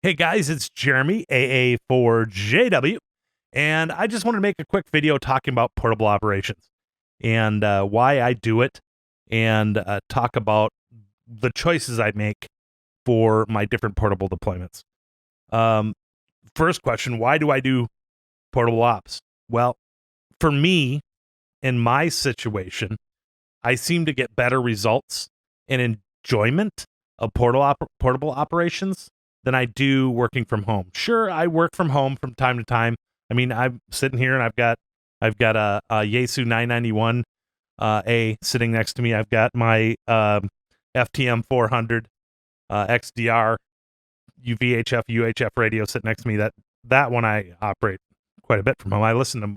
Hey guys, it's Jeremy, AA4JW, and I just wanted to make a quick video talking about portable operations and why I do it, and talk about the choices I make for my different portable deployments. Um, First question, why do I do portable ops? Well, for me, in my situation, I seem to get better results and enjoyment of portable operations than I do working from home. Sure, I work from home from time to time. I mean, I'm sitting here and I've got a Yaesu 991 A sitting next to me. I've got my FTM 400 XDR UVHF UHF radio sitting next to me. That one I operate quite a bit from home. I listen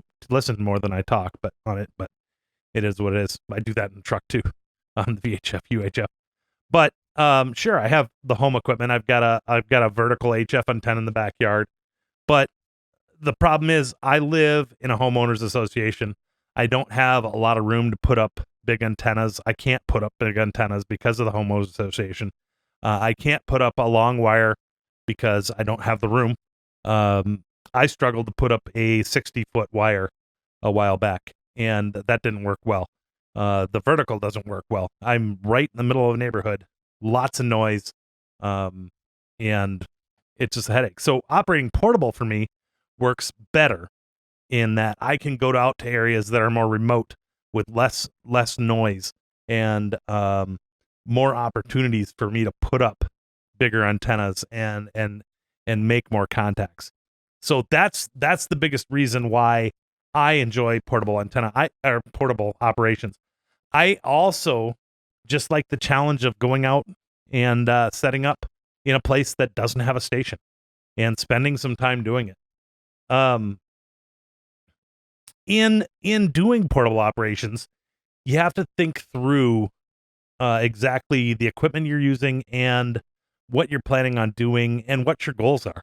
more than I talk, but on it, but it is what it is. I do that in the truck too, on the VHF, UHF. But sure, I have the home equipment. I've got a vertical HF antenna in the backyard. But the problem is, I live in a homeowners association. I don't have a lot of room to put up big antennas. I can't put up big antennas because of the homeowners association. I can't put up a long wire because I don't have the room. I struggled to put up a 60-foot wire a while back, and that didn't work well. The vertical doesn't work well. I'm right in the middle of a neighborhood, lots of noise, and it's just a headache. So operating portable for me works better in that I can go out to areas that are more remote with less noise and more opportunities for me to put up bigger antennas and make more contacts. So that's the biggest reason why I enjoy portable portable operations. I also just like the challenge of going out and setting up in a place that doesn't have a station and spending some time doing it. In doing portable operations, you have to think through exactly the equipment you're using and what you're planning on doing and what your goals are.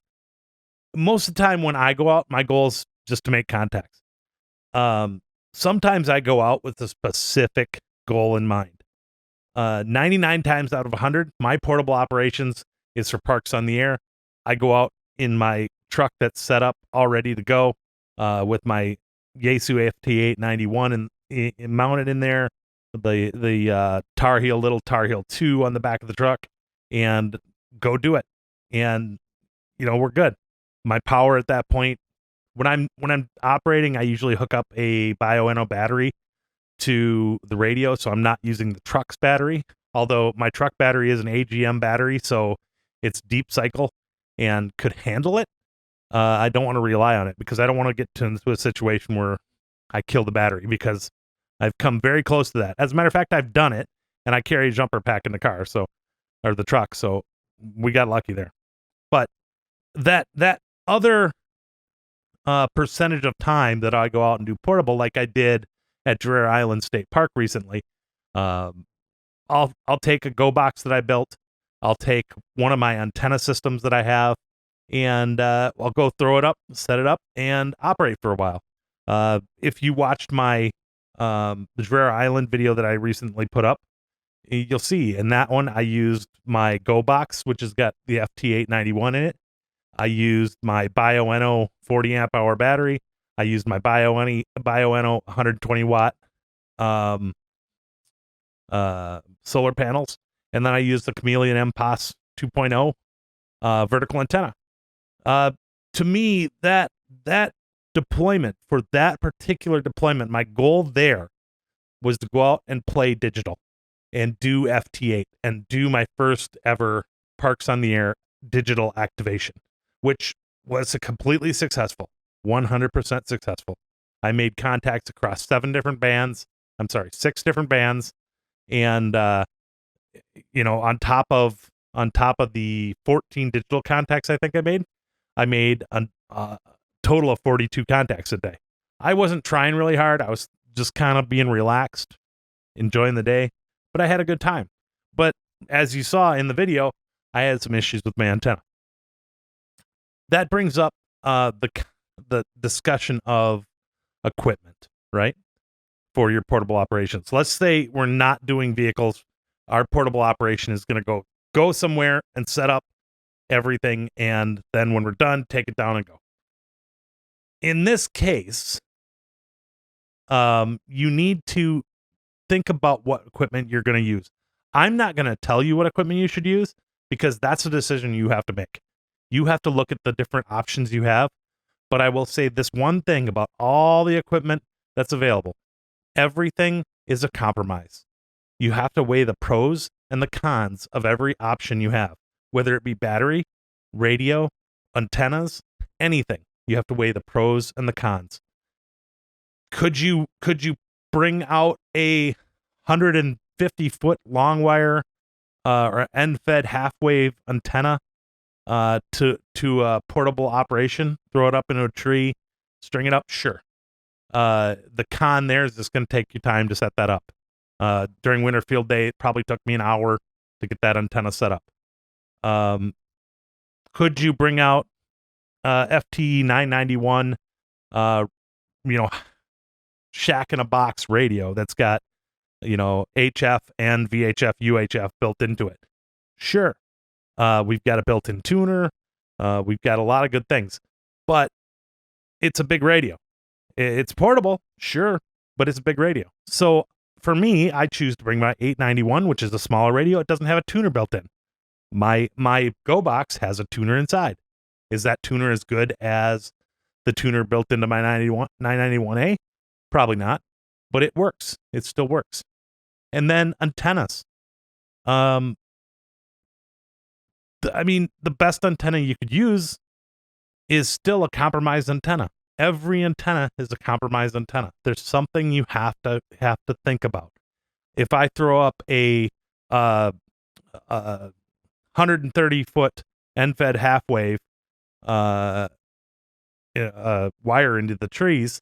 Most of the time when I go out, my goal is just to make contacts. Sometimes I go out with a specific goal in mind. 99 times out of 100, my portable operations is for parks on the air. I go out in my truck that's set up all ready to go with my Yaesu FT891 and mounted in there, the little Tar Heel 2 on the back of the truck, and go do it. And we're good. My power at that point, when I'm operating, I usually hook up a BioNO battery to the radio, so I'm not using the truck's battery. Although my truck battery is an AGM battery, so it's deep cycle and could handle it. I don't want to rely on it because I don't want to get into a situation where I kill the battery, because I've come very close to that. As a matter of fact, I've done it, and I carry a jumper pack in the car, or the truck, so we got lucky there. But that other percentage of time that I go out and do portable, like I did at Dreher Island State Park recently, I'll take a Go box that I built. I'll take one of my antenna systems that I have, and I'll go throw it up, set it up, and operate for a while. If you watched my Dreher Island video that I recently put up, you'll see in that one I used my Go box, which has got the FT891 in it. I used my BioNO 40 amp hour battery. I used my BioNO 120 watt solar panels, and then I used the Chameleon MPOS 2.0 vertical antenna. To me, that deployment, for that particular deployment, my goal there was to go out and play digital and do FT8 and do my first ever Parks on the Air digital activation, which was a completely successful, 100% successful. I made contacts across 6 different bands, and on top of the 14 digital contacts I think I made a total of 42 contacts a day. I wasn't trying really hard. I was just kind of being relaxed, enjoying the day, but I had a good time. But as you saw in the video, I had some issues with my antenna. That brings up the discussion of equipment, right? For your portable operations. Let's say we're not doing vehicles. Our portable operation is going to go somewhere and set up everything, and then when we're done, take it down and go. In this case, you need to think about what equipment you're going to use. I'm not going to tell you what equipment you should use because that's a decision you have to make. You have to look at the different options you have. But I will say this one thing about all the equipment that's available. Everything is a compromise. You have to weigh the pros and the cons of every option you have, whether it be battery, radio, antennas, anything. You have to weigh the pros and the cons. Could you bring out a 150-foot long wire or end-fed half-wave antenna to a portable operation? Throw it up into a tree, string it up? Sure. The con there is it's going to take you time to set that up. During winter field day, it probably took me an hour to get that antenna set up. Could you bring out FT 991, shack in a box radio that's got, HF and VHF, UHF built into it? Sure. We've got a built-in tuner. We've got a lot of good things, but it's a big radio. It's portable, sure, but it's a big radio. So for me, I choose to bring my 891, which is a smaller radio. It doesn't have a tuner built in. My Go box has a tuner inside. Is that tuner as good as the tuner built into my 991A? Probably not, but it works. It still works. And then antennas. The best antenna you could use is still a compromised antenna. Every antenna is a compromised antenna. There's something you have to think about. If I throw up a 130-foot end-fed half-wave wire into the trees,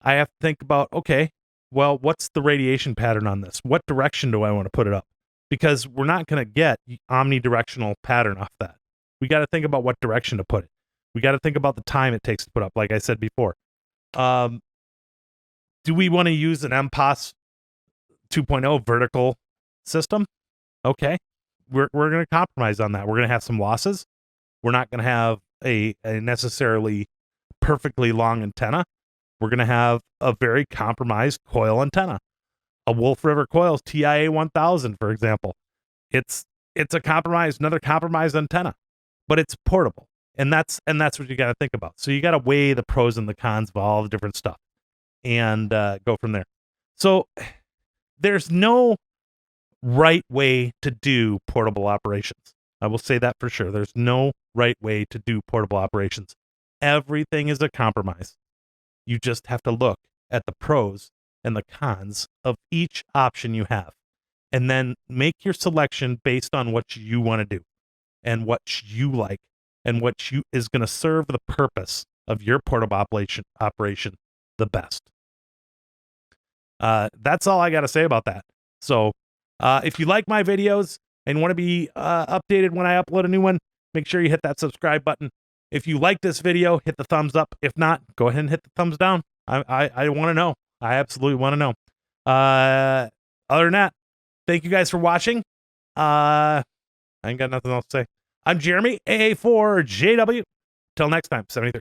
I have to think about, okay, well, what's the radiation pattern on this? What direction do I want to put it up? Because we're not going to get omnidirectional pattern off that. We got to think about what direction to put it. We got to think about the time it takes to put up, like I said before. Do we want to use an MPOS 2.0 vertical system? Okay. We're going to compromise on that. We're going to have some losses. We're not going to have a necessarily perfectly long antenna. We're going to have a very compromised coil antenna. A Wolf River Coils TIA 1000, for example. It's a compromised, another compromised antenna, but it's portable. And that's what you got to think about. So you got to weigh the pros and the cons of all the different stuff and go from there. So there's no right way to do portable operations. I will say that for sure. There's no right way to do portable operations. Everything is a compromise. You just have to look at the pros and the cons of each option you have, and then make your selection based on what you want to do and what you like and what is going to serve the purpose of your portable operation the best. That's all I got to say about that. So if you like my videos and want to be updated when I upload a new one, make sure you hit that subscribe button. If you like this video, hit the thumbs up. If not, go ahead and hit the thumbs down. I want to know. I absolutely want to know. Other than that, thank you guys for watching. I ain't got nothing else to say. I'm Jeremy, AA4JW. Till next time, 73.